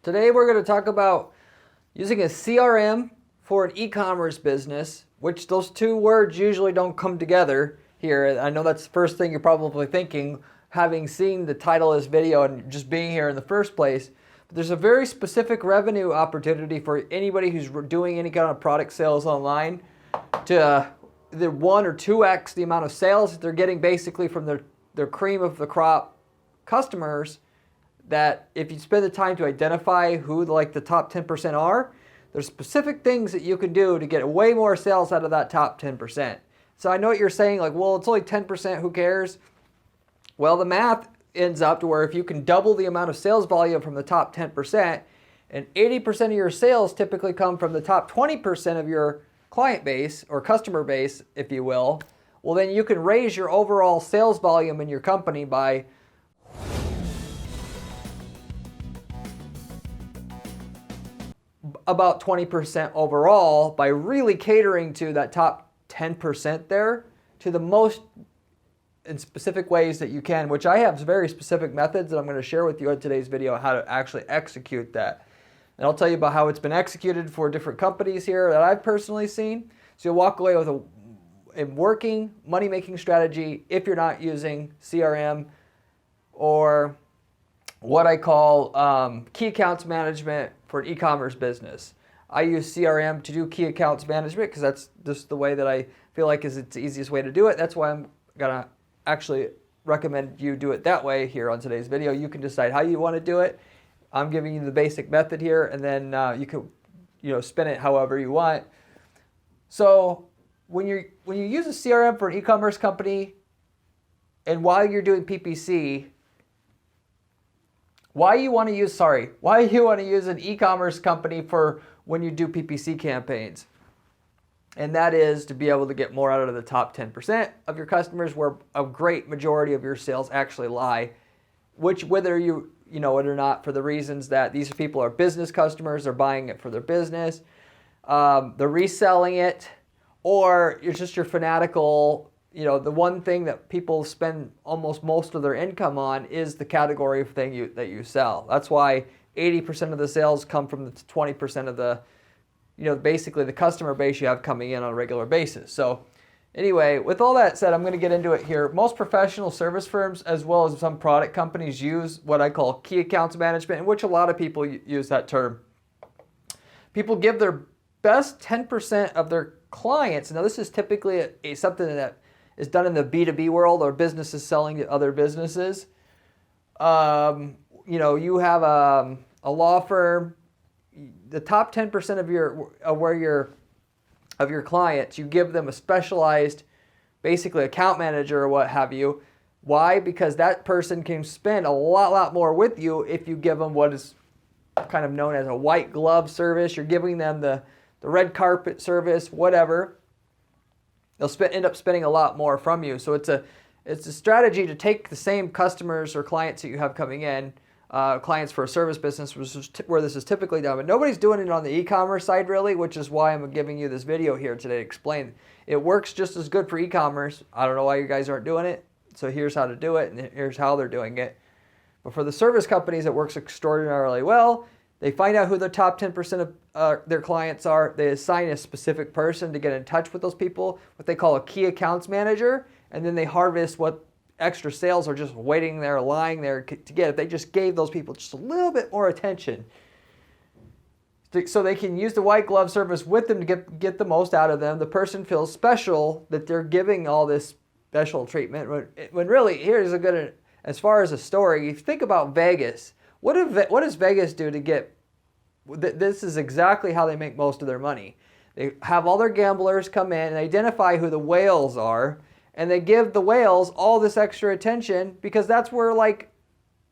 Today we're going to talk about using a CRM for an e-commerce business, which those two words usually don't come together here. I know that's the first thing you're probably thinking, having seen the title of this video and just being here in the first place. But there's a very specific revenue opportunity for anybody who's doing any kind of product sales online to either 1 or 2x the amount of sales that they're getting basically from their cream of the crop customers. That if you spend the time to identify who the top 10% are, there's specific things that you can do to get way more sales out of that top 10%. So I know what you're saying, well, it's only 10%, who cares? Well, the math ends up to where if you can double the amount of sales volume from the top 10%, and 80% of your sales typically come from the top 20% of your client base or customer base, if you will, well, then you can raise your overall sales volume in your company by about 20% overall by really catering to that top 10% there to the most in specific ways that you can, which I have very specific methods that I'm going to share with you in today's video how to actually execute that. And I'll tell you about how it's been executed for different companies here that I've personally seen. So you'll walk away with a working money-making strategy if you're not using CRM or what I call key accounts management for an e-commerce business. I use CRM to do key accounts management because that's just the way that I feel like is it's the easiest way to do it. That's why I'm gonna actually recommend you do it that way here on today's video. You can decide how you want to do it. I'm giving you the basic method here, and then you can spin it however you want. So when you use a CRM for an e-commerce company, and while you're doing PPC, why you want to use an e-commerce company for when you do PPC campaigns. And that is to be able to get more out of the top 10% of your customers where a great majority of your sales actually lie, which whether you know it or not, for the reasons that these people are business customers, they're buying it for their business, they're reselling it, or it's just your fanatical, the one thing that people spend almost most of their income on is the category of thing that you sell. That's why 80% of the sales come from the 20% of the, basically the customer base you have coming in on a regular basis. So anyway, with all that said, I'm going to get into it here. Most professional service firms, as well as some product companies, use what I call key accounts management, in which a lot of people use that term. People give their best 10% of their clients. Now, this is typically something that is done in the B2B world, or businesses selling to other businesses. You have a law firm. The top 10% of your clients, you give them a specialized, basically account manager or what have you. Why? Because that person can spend a lot more with you if you give them what is kind of known as a white glove service. You're giving them the red carpet service, whatever. They'll end up spending a lot more from you. So it's a strategy to take the same customers or clients that you have coming in, clients for a service business, which is where this is typically done. But nobody's doing it on the e-commerce side really, which is why I'm giving you this video here today to explain. It works just as good for e-commerce. I don't know why you guys aren't doing it. So here's how to do it, and here's how they're doing it. But for the service companies, it works extraordinarily well. They find out who the top 10% of their clients are. They assign a specific person to get in touch with those people, what they call a key accounts manager, and then they harvest what extra sales are just waiting there, lying there to get. If they just gave those people just a little bit more attention, so they can use the white glove service with them to get the most out of them. The person feels special that they're giving all this special treatment. When really, here's a good, as far as a story, if you think about Vegas, what does Vegas do to get, this is exactly how they make most of their money. They have all their gamblers come in and identify who the whales are, and they give the whales all this extra attention because that's where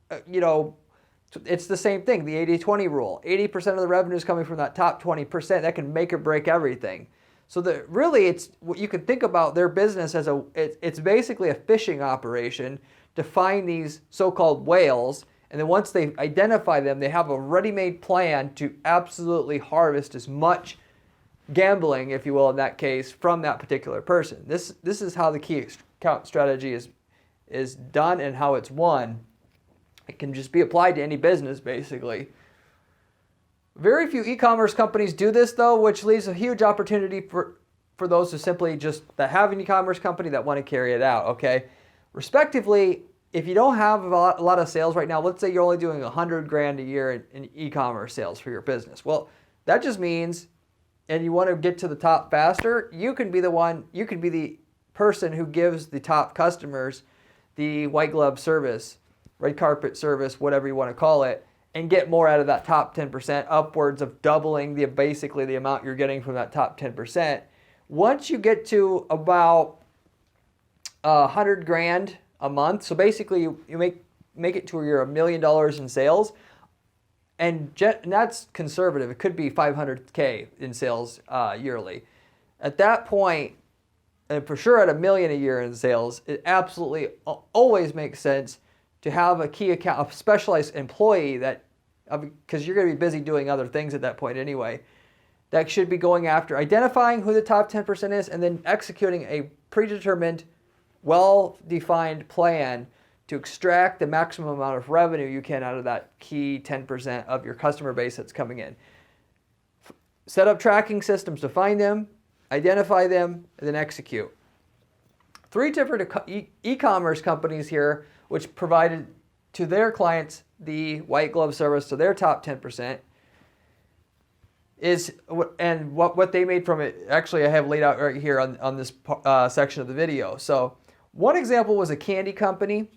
it's the same thing, the 80-20 rule. 80% of the revenue is coming from that top 20%. That can make or break everything. So it's what you can think about their business as it's basically a fishing operation to find these so-called whales. And then once they identify them, they have a ready-made plan to absolutely harvest as much gambling, if you will, in that case, from that particular person. This is how the key account strategy is done and how it's won. It can just be applied to any business, basically. Very few e-commerce companies do this though, which leaves a huge opportunity for those who simply just that have an e-commerce company that want to carry it out, okay? Respectively, if you don't have a lot of sales right now, let's say you're only doing $100,000 a year in e-commerce sales for your business. Well, that just means, and you want to get to the top faster, you can be the person who gives the top customers the white glove service, red carpet service, whatever you want to call it, and get more out of that top 10%, upwards of doubling basically the amount you're getting from that top 10%. Once you get to about $100,000 a month, so basically you make it to where you're $1 million in sales, and that's conservative. It could be $500K in sales yearly. At that point, and for sure at $1 million a year in sales, it absolutely always makes sense to have a key account, a specialized employee that, because you're going to be busy doing other things at that point anyway, that should be going after identifying who the top 10% is and then executing a predetermined, well-defined plan to extract the maximum amount of revenue you can out of that key 10% of your customer base that's coming in. Set up tracking systems to find them, identify them, and then execute. 3 different e-commerce companies here which provided to their clients the white glove service to their top 10% and what they made from it. Actually, I have laid out right here on this section of the video. So one example was a candy company.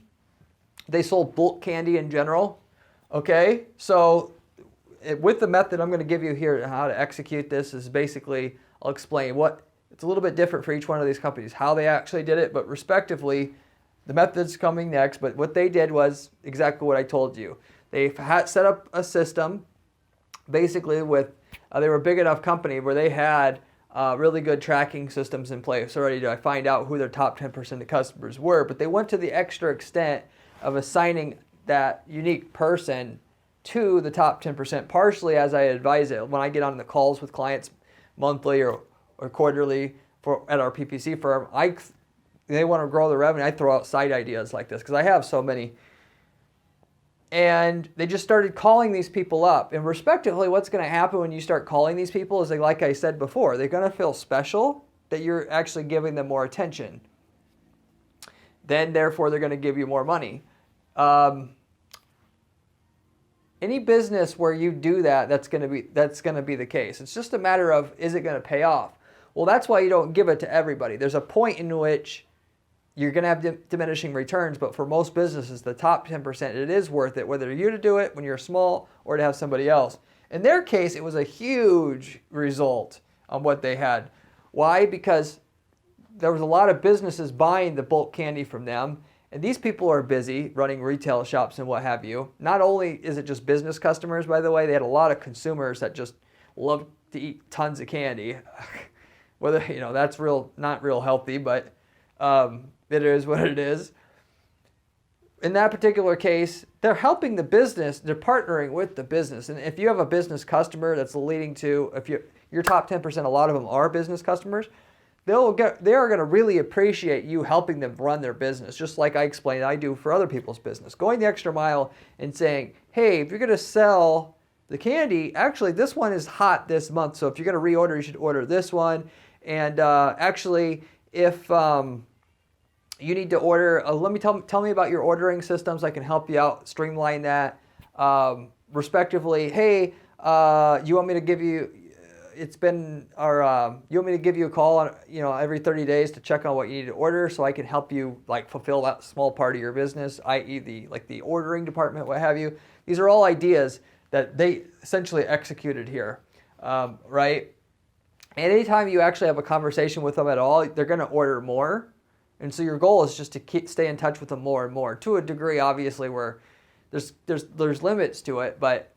They sold bulk candy in general. Okay, so with the method I'm going to give you here, how to execute this is basically, I'll explain it's a little bit different for each one of these companies, how they actually did it, but respectively, the method's coming next, but what they did was exactly what I told you. They had set up a system, basically they were a big enough company where they had really good tracking systems in place already to find out who their top 10% of customers were, but they went to the extra extent of assigning that unique person to the top 10%, partially as I advise it. When I get on the calls with clients monthly or quarterly at our PPC firm, they want to grow their revenue. I throw out side ideas like this because I have so many. And they just started calling these people up. And respectively, what's going to happen when you start calling these people is, like I said before, they're going to feel special that you're actually giving them more attention. Then, therefore, they're going to give you more money. Any business where you do that, that's going to be the case. It's just a matter of, is it going to pay off? Well, that's why you don't give it to everybody. There's a point in which you're going to have diminishing returns, but for most businesses, the top 10%, it is worth it, whether you to do it when you're small or to have somebody else. In their case, it was a huge result on what they had. Why? Because there was a lot of businesses buying the bulk candy from them, and these people are busy running retail shops and what have you. Not only is it just business customers, by the way, they had a lot of consumers that just love to eat tons of candy. Whether, that's not real healthy, but it is what it is. In that particular case, they're helping the business. They're partnering with the business. And if you have a business customer that's leading to, your top 10%, a lot of them are business customers, they are going to really appreciate you helping them run their business, just like I explained I do for other people's business. Going the extra mile and saying, hey, if you're going to sell the candy, actually this one is hot this month, so if you're going to reorder, you should order this one. And actually, if you need to order, tell me about your ordering systems. I can help you out, streamline that. Respectively, hey, you want me to give you? You want me to give you a call on, every 30 days to check on what you need to order, so I can help you fulfill that small part of your business, i.e. the ordering department, what have you. These are all ideas that they essentially executed here, right? And anytime you actually have a conversation with them at all, they're going to order more. And so your goal is just to stay in touch with them more and more, to a degree, obviously, where there's limits to it. But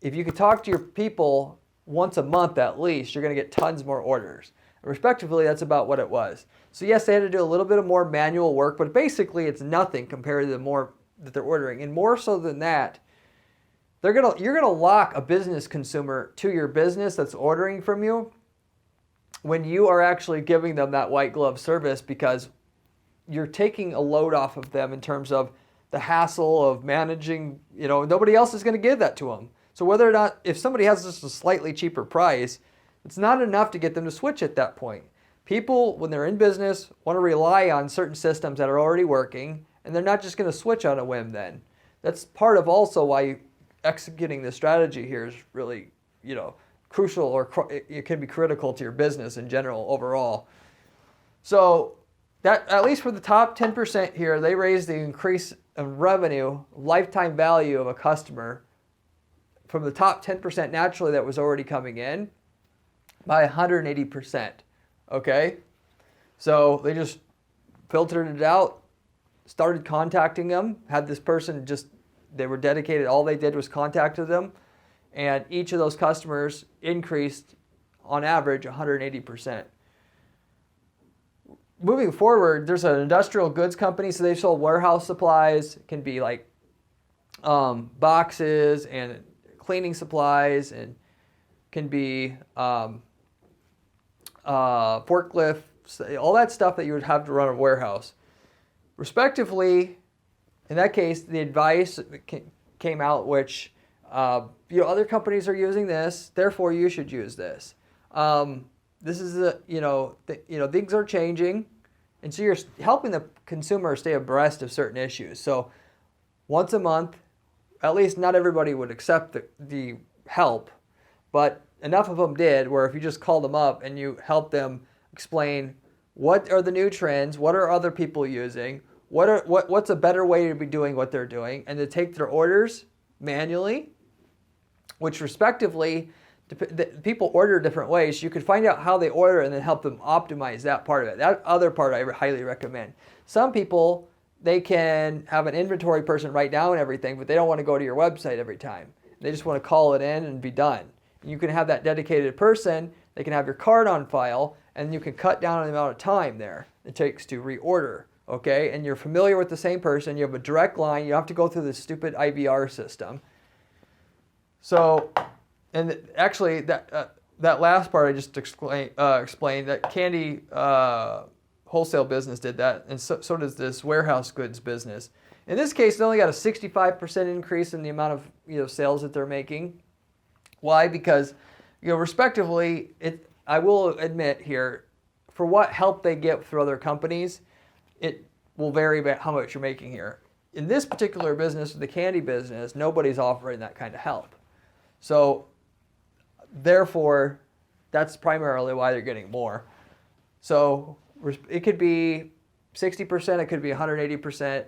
if you could talk to your people once a month at least, you're going to get tons more orders. And respectively, that's about what it was. So yes, they had to do a little bit of more manual work, but basically it's nothing compared to the more that they're ordering. And more so than that, you're going to lock a business consumer to your business that's ordering from you when you are actually giving them that white glove service, because you're taking a load off of them in terms of the hassle of managing, nobody else is going to give that to them. So whether or not, if somebody has just a slightly cheaper price, it's not enough to get them to switch at that point. People, when they're in business, want to rely on certain systems that are already working, and they're not just going to switch on a whim then. That's part of also why executing this strategy here is really, crucial, or it can be critical to your business in general overall. So that, at least for the top 10% here, they raised the increase of revenue, lifetime value of a customer from the top 10% naturally that was already coming in by 180%. Okay? So they just filtered it out, started contacting them, had this person they were dedicated, all they did was contacted them, and each of those customers increased on average 180%. Moving forward, there's an industrial goods company, so they sold warehouse supplies. It can be like boxes and cleaning supplies, and can be forklifts, all that stuff that you would have to run a warehouse. Respectively, in that case, the advice came out, which other companies are using this, therefore you should use this. This is things are changing, and so you're helping the consumer stay abreast of certain issues. So once a month, at least not everybody would accept the help, but enough of them did, where if you just call them up and you help them explain what are the new trends, what are other people using, what's a better way to be doing what they're doing, and to take their orders manually, which respectively, people order different ways. So you could find out how they order and then help them optimize that part of it. That other part I highly recommend. Some people, they can have an inventory person write down everything, but they don't want to go to your website every time. They just want to call it in and be done. You can have that dedicated person. They can have your card on file, and you can cut down on the amount of time there it takes to reorder. Okay, and you're familiar with the same person. You have a direct line. You don't have to go through this stupid IVR system. So, and actually, that last part I just explained, that candy wholesale business did that, and so does this warehouse goods business. In this case, they only got a 65% increase in the amount of sales that they're making. Why? Because respectively, I will admit here, for what help they get through other companies, it will vary about how much you're making here. In this particular business, the candy business, nobody's offering that kind of help. So, therefore, that's primarily why they're getting more. So, it could be 60%, it could be 180%.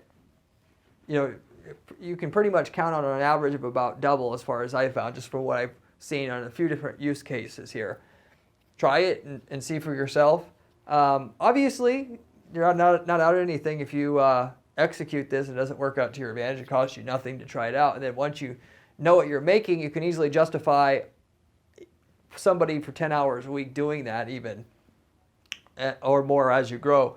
You can pretty much count on an average of about double, as far as I found, just for what I've seen on a few different use cases here. Try it and see for yourself. Obviously, you're not out of anything if you execute this and it doesn't work out to your advantage. It costs you nothing to try it out. And then once you know what you're making, you can easily justify somebody for 10 hours a week doing that even, or more as you grow.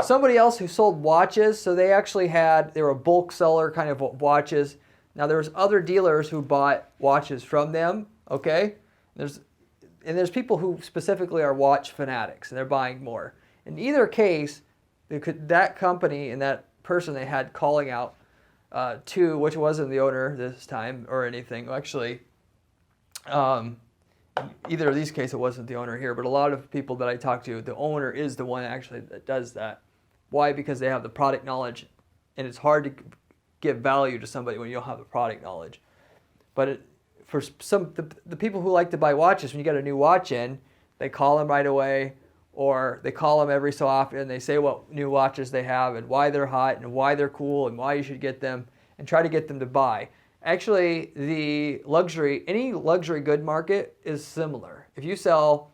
Somebody else who sold watches, so they were a bulk seller kind of watches. Now there's other dealers who bought watches from them, okay? There's people who specifically are watch fanatics and they're buying more. In either case, that company and that person they had calling out to, which wasn't the owner this time or anything. Actually, either of these cases, it wasn't the owner here, but a lot of people that I talk to, the owner is the one actually that does that. Why? Because they have the product knowledge, and it's hard to give value to somebody when you don't have the product knowledge. But for the people who like to buy watches, when you get a new watch in, they call them right away, or they call them every so often, and they say what new watches they have and why they're hot and why they're cool and why you should get them, and try to get them to buy. Actually, any luxury good market is similar. If you sell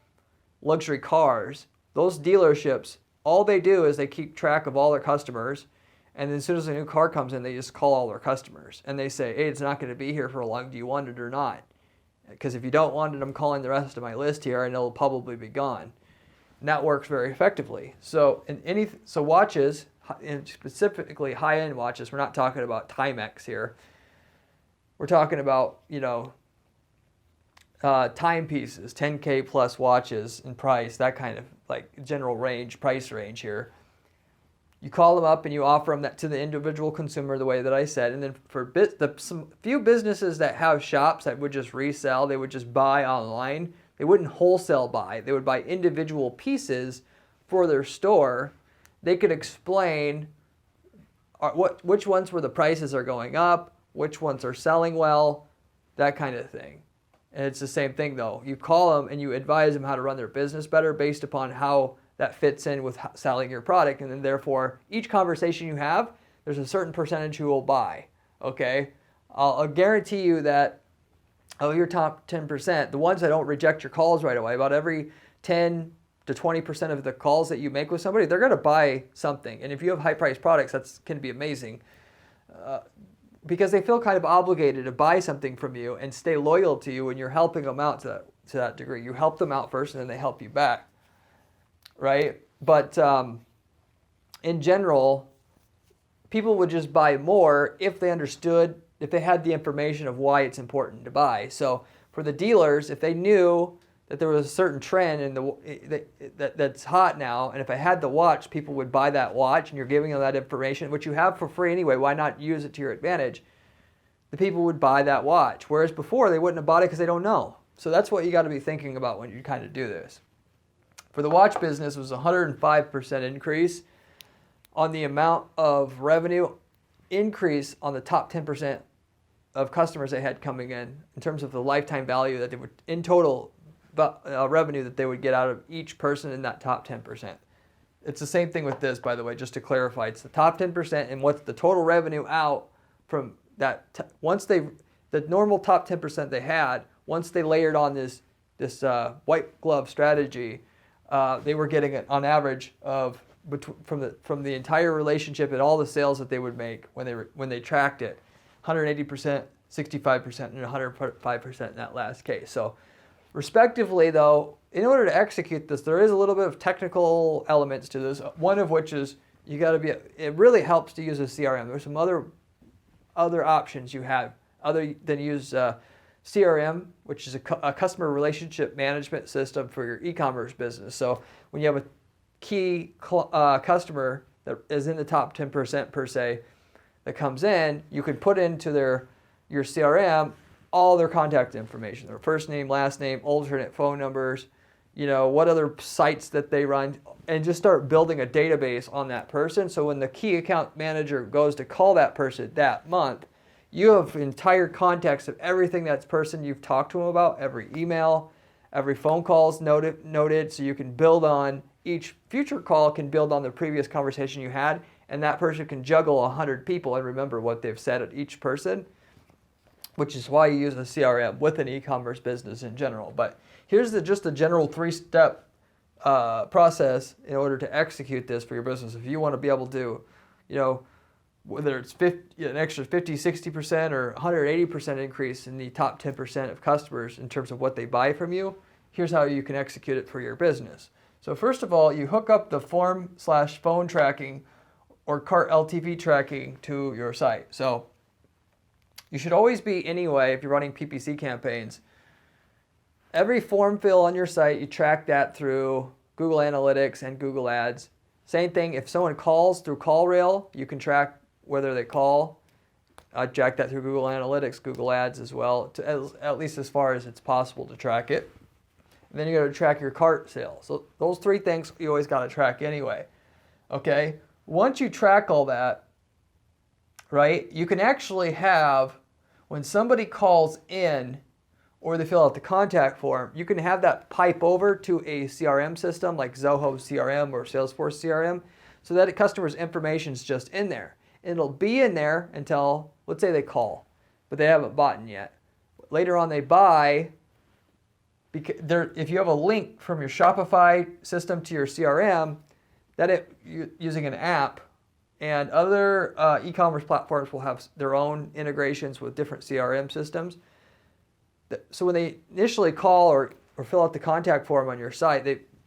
luxury cars, those dealerships, all they do is they keep track of all their customers, and then as soon as a new car comes in, they just call all their customers. And they say, hey, it's not going to be here for long. Do you want it or not? Because if you don't want it, I'm calling the rest of my list here, and it'll probably be gone. And that works very effectively. So watches, and specifically high-end watches, we're not talking about Timex here. We're talking about, timepieces, 10K plus watches in price, that kind of like general price range here. You call them up and you offer them that to the individual consumer the way that I said. And then for some few businesses that have shops that would just resell, they would just buy online. They wouldn't wholesale buy. They would buy individual pieces for their store. They could explain which ones where the prices are going up, which ones are selling well, that kind of thing. And it's the same thing though. You call them and you advise them how to run their business better based upon how that fits in with selling your product. And then therefore, each conversation you have, there's a certain percentage who will buy, okay? I'll guarantee you that of your top 10%, the ones that don't reject your calls right away, about every 10 to 20% of the calls that you make with somebody, they're going to buy something. And if you have high-priced products, that can be amazing because they feel kind of obligated to buy something from you and stay loyal to you when you're helping them out to that degree. You help them out first, and then they help you back. Right? But in general, people would just buy more if they understood, if they had the information of why it's important to buy. So for the dealers, if they knew that there was a certain trend that's hot now, and if I had the watch, people would buy that watch, and you're giving them that information, which you have for free anyway, why not use it to your advantage? The people would buy that watch. Whereas before, they wouldn't have bought it because they don't know. So that's what you got to be thinking about when you kind of do this. For the watch business, it was a 105% increase on the amount of revenue increase on the top 10% of customers they had coming in terms of the lifetime value that they would, in total revenue that they would get out of each person in that top 10%. It's the same thing with this, by the way, just to clarify. It's the top 10% and what's the total revenue out from that. The normal top 10% they had, once they layered on this white glove strategy, they were getting it on average of from the entire relationship and all the sales that they would make when they tracked it, 180%, 65%, and 105% in that last case. So, respectively, though, in order to execute this, there is a little bit of technical elements to this. One of which is you got to be. It really helps to use a CRM. There's some other options you have other than use. CRM, which is a customer relationship management system for your e-commerce business. So when you have a key customer that is in the top 10% per se that comes in, you can put into your CRM all their contact information, their first name, last name, alternate phone numbers, what other sites that they run, and just start building a database on that person. So when the key account manager goes to call that person that month, you have entire context of everything that person you've talked to them about, every email, every phone call is noted, so you can build on each future call can build on the previous conversation you had, and that person can juggle 100 people and remember what they've said at each person, which is why you use a CRM with an e-commerce business in general. But here's just a general 3-step process in order to execute this for your business. If you want to be able to, whether it's an extra 50, 60% or 180% increase in the top 10% of customers in terms of what they buy from you, here's how you can execute it for your business. So first of all, you hook up the form/phone tracking or cart LTV tracking to your site. So you should always be, anyway, if you're running PPC campaigns, every form fill on your site, you track that through Google Analytics and Google Ads. Same thing, if someone calls through CallRail, you can track whether they call. I track that through Google Analytics, Google Ads as well, at least as far as it's possible to track it. And then you got to track your cart sales. So those 3 things you always got to track anyway. Okay? Once you track all that, right, you can actually have, when somebody calls in or they fill out the contact form, you can have that pipe over to a CRM system like Zoho CRM or Salesforce CRM so that a customer's information is just in there. It'll be in there until, let's say they call, but they haven't bought yet. Later on they buy, because if you have a link from your Shopify system to your CRM, using an app, and other e-commerce platforms will have their own integrations with different CRM systems. So when they initially call or fill out the contact form on your site,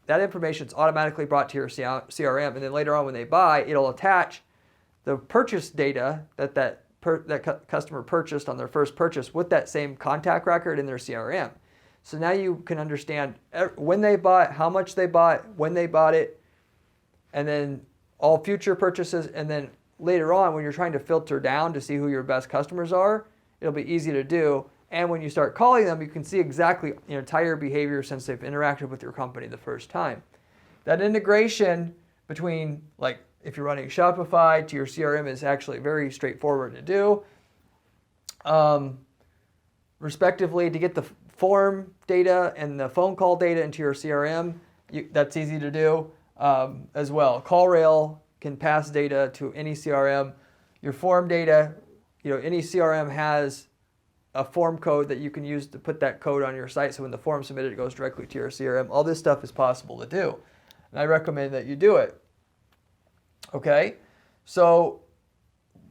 that information is automatically brought to your CRM, and then later on when they buy, it'll attach the purchase data that customer purchased on their first purchase with that same contact record in their CRM. So now you can understand when they bought, how much they bought, when they bought it, and then all future purchases, and then later on when you're trying to filter down to see who your best customers are, it'll be easy to do. And when you start calling them, you can see exactly your entire behavior since they've interacted with your company the first time. That integration between, like, if you're running Shopify to your CRM is actually very straightforward to do. Respectively, to get the form data and the phone call data into your CRM, that's easy to do as well. CallRail can pass data to any CRM. Your form data, any CRM has a form code that you can use to put that code on your site, so when the form's submitted, it goes directly to your CRM. All this stuff is possible to do, and I recommend that you do it. Okay, so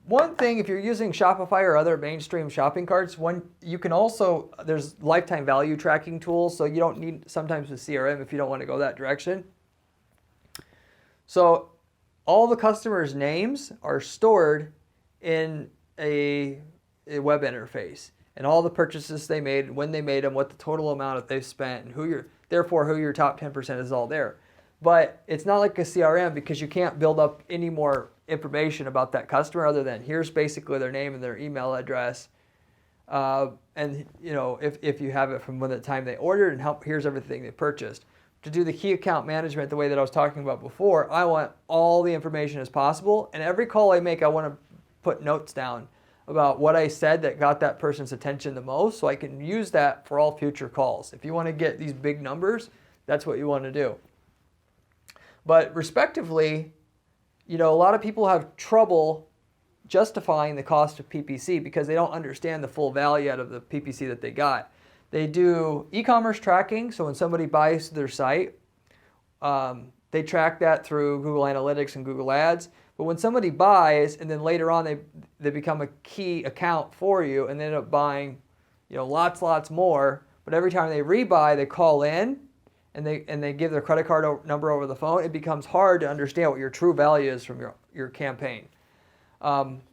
one thing, if you're using Shopify or other mainstream shopping carts, you can also, there's lifetime value tracking tools, so you don't need sometimes a CRM if you don't want to go that direction. So all the customers' names are stored in a web interface, and all the purchases they made, when they made them, what the total amount that they've spent, and who your top 10% is all there. But it's not like a CRM because you can't build up any more information about that customer other than here's basically their name and their email address. And if you have it from when the time they ordered, and here's everything they purchased. To do the key account management the way that I was talking about before, I want all the information as possible. And every call I make, I want to put notes down about what I said that got that person's attention the most, so I can use that for all future calls. If you want to get these big numbers, that's what you want to do. But respectively, a lot of people have trouble justifying the cost of PPC because they don't understand the full value out of the PPC that they got. They do e-commerce tracking, so when somebody buys their site, they track that through Google Analytics and Google Ads. But when somebody buys and then later on they become a key account for you and they end up buying, lots more, but every time they rebuy, they call in and they give their credit card number over the phone, it becomes hard to understand what your true value is from your campaign.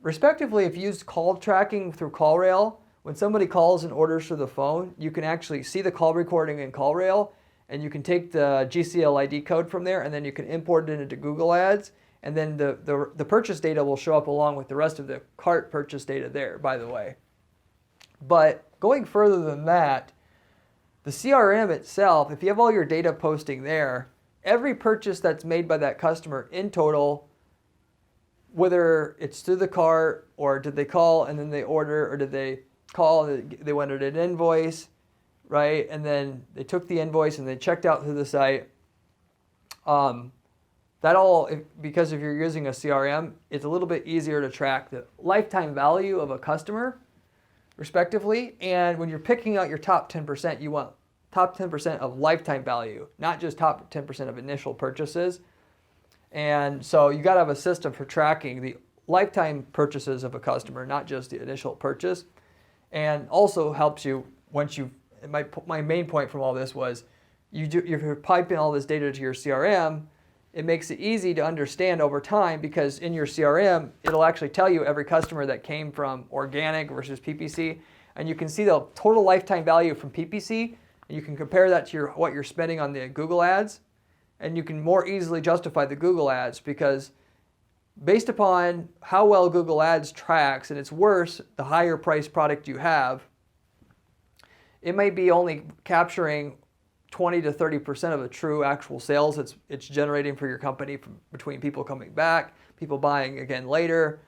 Respectively, if you use call tracking through CallRail, when somebody calls and orders through the phone, you can actually see the call recording in CallRail, and you can take the GCLID code from there, and then you can import it into Google Ads, and then the purchase data will show up along with the rest of the cart purchase data there, by the way. But going further than that, the CRM itself, if you have all your data posting there, every purchase that's made by that customer in total, whether it's through the cart or did they call and then they order, or did they call and they wanted an invoice, right? And then they took the invoice and they checked out through the site. That all, because if you're using a CRM, it's a little bit easier to track the lifetime value of a customer, respectively. And when you're picking out your top 10%, you want top 10% of lifetime value, not just top 10% of initial purchases. And so you got to have a system for tracking the lifetime purchases of a customer, not just the initial purchase. And also helps you once my main point from all this was you're piping all this data to your CRM. It makes it easy to understand over time because in your CRM, it'll actually tell you every customer that came from organic versus PPC. And you can see the total lifetime value from PPC. And you can compare that to what you're spending on the Google Ads. And you can more easily justify the Google Ads because based upon how well Google Ads tracks, and it's worse the higher priced product you have, it may be only capturing 20 to 30% of the true actual sales it's generating for your company between people coming back, people buying again later.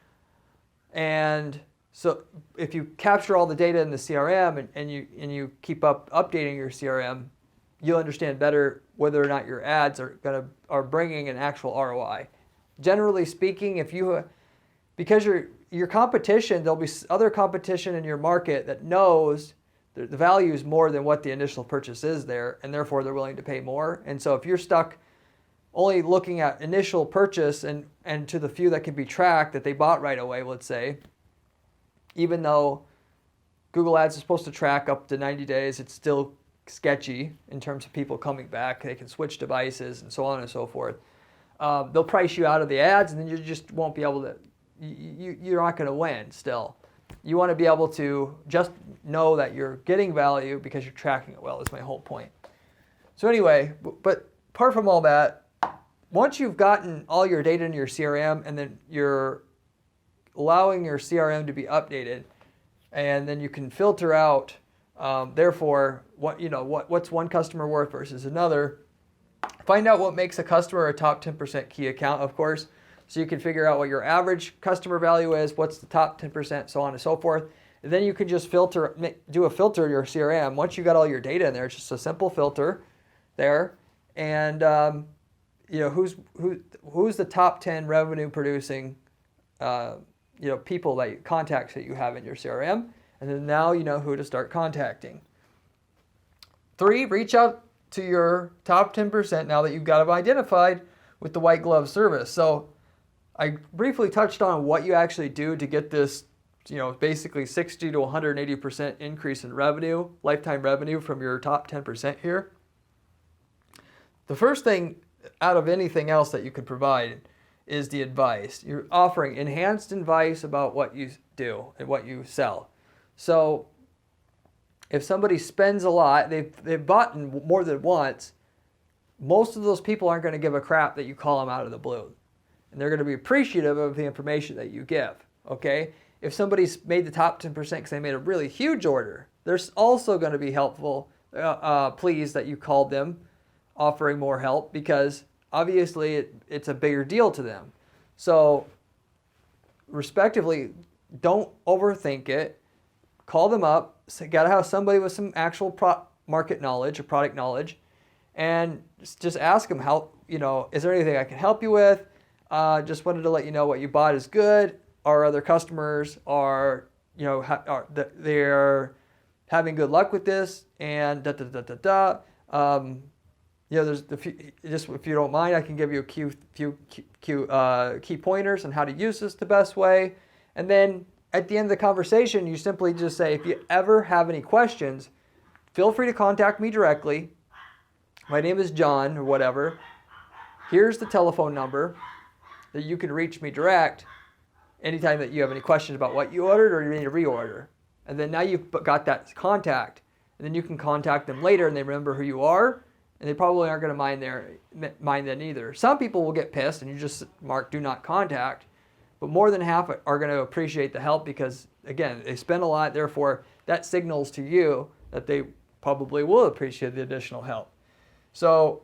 And so if you capture all the data in the CRM and you keep updating your CRM, you'll understand better whether or not your ads are bringing an actual ROI. Generally speaking, because your competition, there'll be other competition in your market that knows the value is more than what the initial purchase is there, and therefore they're willing to pay more. And so if you're stuck only looking at initial purchase and to the few that can be tracked that they bought right away, let's say, even though Google Ads is supposed to track up to 90 days, it's still sketchy in terms of people coming back. They can switch devices and so on and so forth. They'll price you out of the ads, and then you just won't be able to, you're not going to win still. You want to be able to just know that you're getting value because you're tracking it well, is my whole point. So anyway, but apart from all that, once you've gotten all your data in your CRM, and then you're allowing your CRM to be updated, and then you can filter out, therefore, what's one customer worth versus another. Find out what makes a customer a top 10% key account, of course. So you can figure out what your average customer value is, what's the top 10%, so on and so forth. And then you can just do a filter in your CRM. Once you got all your data in there, it's just a simple filter there. And who's the top 10 revenue producing people contacts that you have in your CRM. And then now you know who to start contacting. 3, reach out to your top 10% now that you've got them identified with the white glove service. So I briefly touched on what you actually do to get this, basically 60 to 180% increase in revenue, lifetime revenue from your top 10% here. The first thing out of anything else that you could provide is the advice. You're offering enhanced advice about what you do and what you sell. So if somebody spends a lot, they've bought more than once, most of those people aren't going to give a crap that you call them out of the blue. And they're going to be appreciative of the information that you give, okay? If somebody's made the top 10% because they made a really huge order, they're also going to be pleased that you called them, offering more help, because obviously it's a bigger deal to them. So respectively, don't overthink it. Call them up. Got to have somebody with some actual market knowledge or product knowledge, and just ask them is there anything I can help you with? Just wanted to let you know what you bought is good. Our other customers are they're having good luck with this, and there's just if you don't mind, I can give you a few key pointers on how to use this the best way. And then at the end of the conversation, you simply just say, if you ever have any questions, feel free to contact me directly. My name is John or whatever. Here's the telephone number that you can reach me direct anytime that you have any questions about what you ordered or you need to reorder. And then now you've got that contact, and then you can contact them later and they remember who you are, and they probably aren't going to mind that either. Some people will get pissed and you just mark do not contact, but more than half are going to appreciate the help because, again, they spend a lot, therefore that signals to you that they probably will appreciate the additional help. So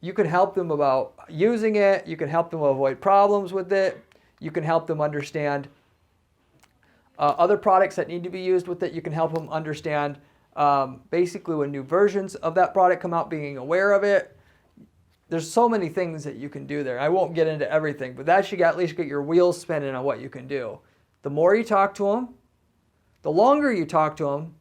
you can help them about using it. You can help them avoid problems with it. You can help them understand other products that need to be used with it. You can help them understand basically when new versions of that product come out, being aware of it. There's so many things that you can do there. I won't get into everything, but that should at least get your wheels spinning on what you can do. The more you talk to them, the longer you talk to them,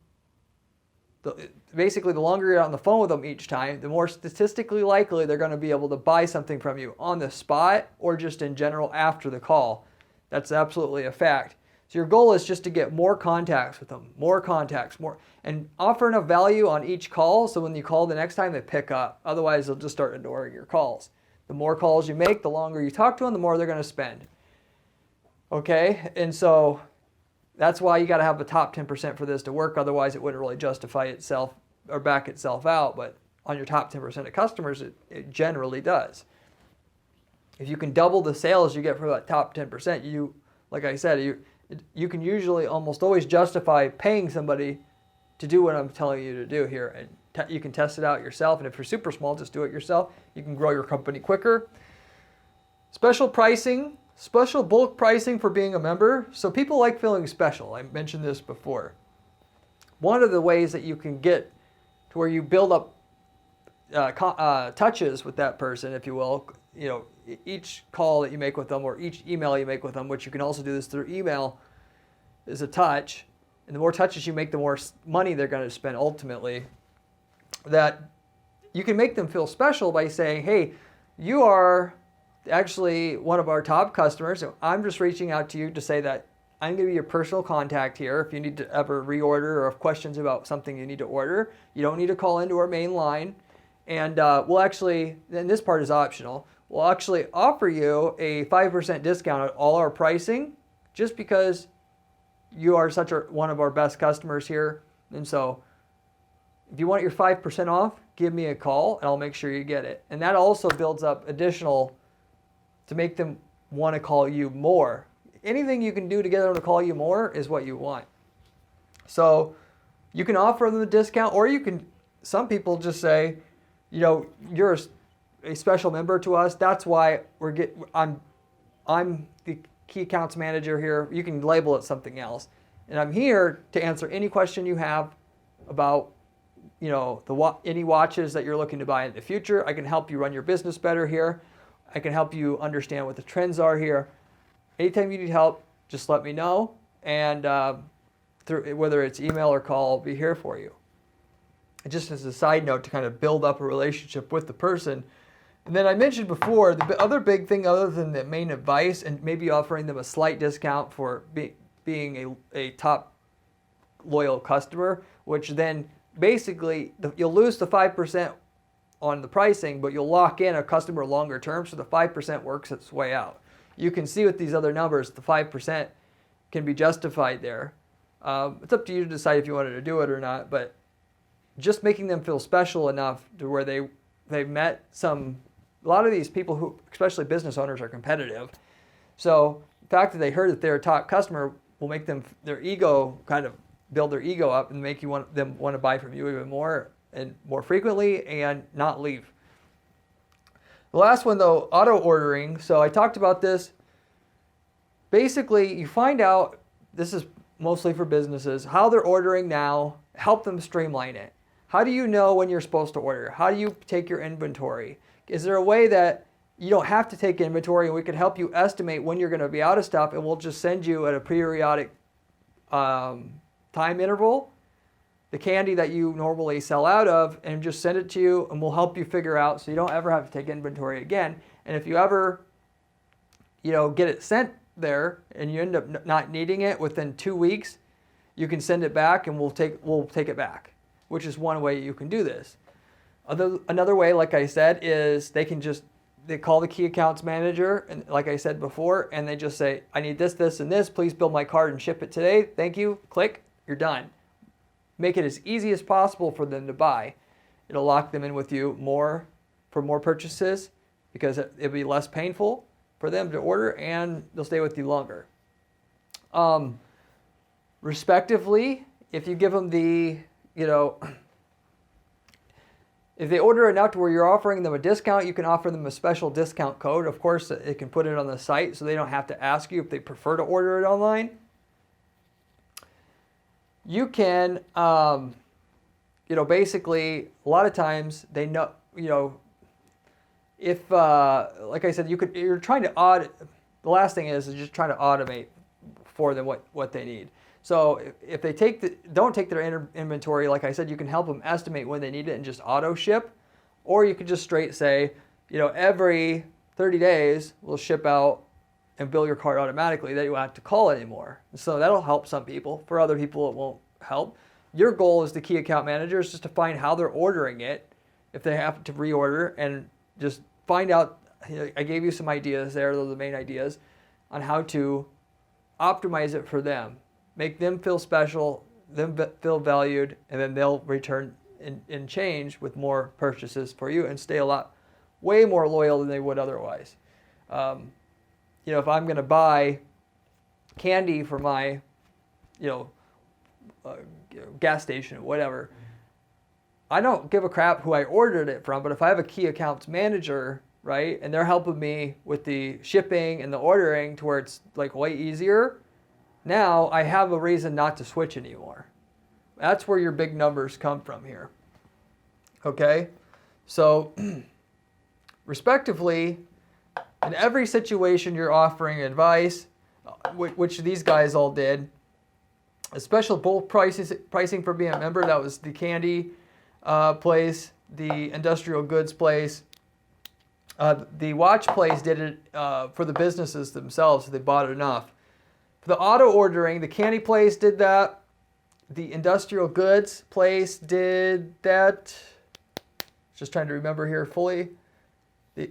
basically the longer you're on the phone with them each time, the more statistically likely they're going to be able to buy something from you on the spot or just in general after the call. That's absolutely a fact. So your goal is just to get more contacts with them, more, and offer enough value on each call so when you call the next time they pick up. Otherwise, they'll just start ignoring your calls. The more calls you make, the longer you talk to them, the more they're going to spend. Okay, and so that's why you got to have the top 10% for this to work. Otherwise, it wouldn't really justify itself or back itself out. But on your top 10% of customers, it generally does. If you can double the sales you get from that top 10%, like I said, you can usually almost always justify paying somebody to do what I'm telling you to do here. And you can test it out yourself. And if you're super small, just do it yourself. You can grow your company quicker. Special pricing. Special bulk pricing for being a member. So people like feeling special. I mentioned this before. One of the ways that you can get to where you build up touches with that person, if you will, each call that you make with them or each email you make with them, which you can also do this through email, is a touch. And the more touches you make, the more money they're going to spend ultimately. That you can make them feel special by saying, hey, you are actually one of our top customers. So I'm just reaching out to you to say that I'm going to be your personal contact here. If you need to ever reorder or have questions about something you need to order, you don't need to call into our main line. And we'll actually, and this part is optional, we'll actually offer you a 5% discount on all our pricing just because you are one of our best customers here. And so if you want your 5% off, give me a call and I'll make sure you get it. And that also builds up additional to make them want to call you more. Anything you can do to get them to call you more is what you want. So you can offer them a discount, or you can, some people just say, you know, you're a special member to us. That's why I'm the key accounts manager here. You can label it something else. And I'm here to answer any question you have about, you know, any watches that you're looking to buy in the future. I can help you run your business better here. I can help you understand what the trends are here. Anytime you need help, just let me know. And whether it's email or call, I'll be here for you. And just as a side note, to kind of build up a relationship with the person. And then I mentioned before, the other big thing other than the main advice and maybe offering them a slight discount for being a top loyal customer, which then basically you'll lose the 5% on the pricing, but you'll lock in a customer longer term, so the 5% works its way out. You can see with these other numbers, the 5% can be justified there. It's up to you to decide if you wanted to do it or not, but just making them feel special enough to where they've met a lot of these people who, especially business owners, are competitive. So the fact that they heard that they're a top customer will make their ego kind of build their ego up and make them want to buy from you even more and more frequently and not leave. The last one though, auto ordering. So I talked about this. Basically, you find out, this is mostly for businesses, how they're ordering now, help them streamline it. How do you know when you're supposed to order? How do you take your inventory? Is there a way that you don't have to take inventory and we can help you estimate when you're going to be out of stuff, and we'll just send you at a periodic time interval the candy that you normally sell out of and just send it to you, and we'll help you figure out so you don't ever have to take inventory again. And if you ever, you know, get it sent there and you end up not needing it within 2 weeks, you can send it back and we'll take it back, which is one way you can do this. Another way, like I said, is they call the key accounts manager, and like I said before, and they just say, I need this, this, and this. Please build my card and ship it today. Thank you. Click. You're done. Make it as easy as possible for them to buy. It'll lock them in with you for more purchases because it'll be less painful for them to order, and they'll stay with you longer. Respectively, if you give them if they order enough to where you're offering them a discount, you can offer them a special discount code. Of course, it can put it on the site so they don't have to ask you if they prefer to order it online. You can, basically, a lot of times they know, if, like I said, you're trying to the last thing is just trying to automate for them what they need. So if they don't take their inventory, like I said, you can help them estimate when they need it and just auto ship, or you could just straight say, every 30 days we'll ship out and bill your card automatically. That you won't have to call anymore. So that'll help some people. For other people, it won't help. Your goal as the key account manager is just to find how they're ordering it, if they have to reorder, and just find out. I gave you some ideas there, those are the main ideas, on how to optimize it for them. Make them feel special, them feel valued, and then they'll return in change with more purchases for you and stay way more loyal than they would otherwise. If I'm going to buy candy for my, gas station, whatever, I don't give a crap who I ordered it from, but if I have a key accounts manager, right, and they're helping me with the shipping and the ordering to where it's like way easier, now I have a reason not to switch anymore. That's where your big numbers come from here. Okay? So, respectively, in every situation you're offering advice, which these guys all did, a special bulk pricing for being a member, that was the candy place, the industrial goods place. The watch place did it for the businesses themselves, so they bought enough. For the auto ordering, the candy place did that. The industrial goods place did that. Just trying to remember here fully. They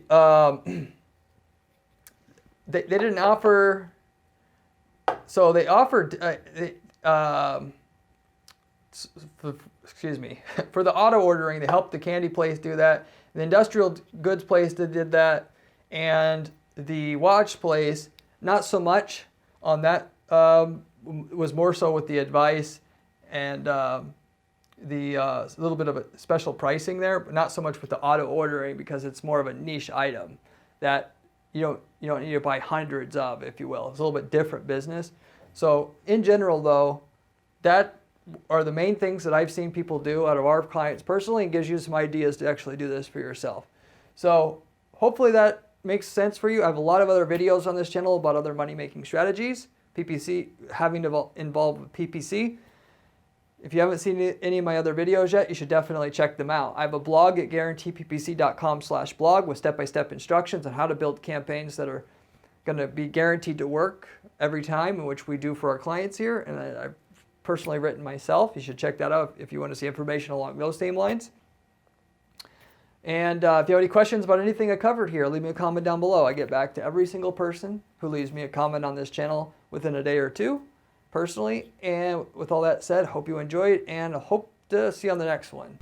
didn't offer. So they offered for the auto ordering, they helped the candy place do that. The industrial goods place did that, and the watch place, not so much on that. Was more so with the advice and the little bit of a special pricing there, but not so much with the auto ordering because it's more of a niche item that you don't need to buy hundreds of, if you will. It's a little bit different business. So in general, though, that are the main things that I've seen people do out of our clients personally, and gives you some ideas to actually do this for yourself. So hopefully that makes sense for you. I have a lot of other videos on this channel about other money-making strategies, PPC, having to involve with PPC. If you haven't seen any of my other videos yet, you should definitely check them out. I have a blog at guaranteeppc.com/blog with step-by-step instructions on how to build campaigns that are going to be guaranteed to work every time, in which we do for our clients here. And I've personally written myself. You should check that out if you want to see information along those same lines. And if you have any questions about anything I covered here, leave me a comment down below. I get back to every single person who leaves me a comment on this channel within a day or two, personally. And with all that said, hope you enjoyed, and I hope to see you on the next one.